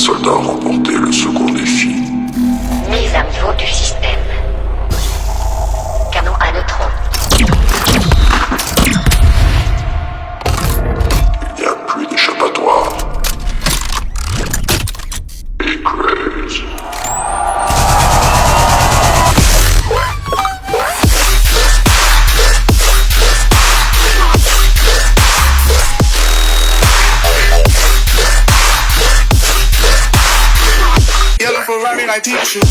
soldats ont remporté le second défi. Mise à niveau du système. Canon à neutrons. Il n'y a plus d'échappatoire. Et craze. Yellow Ferrari like teacher.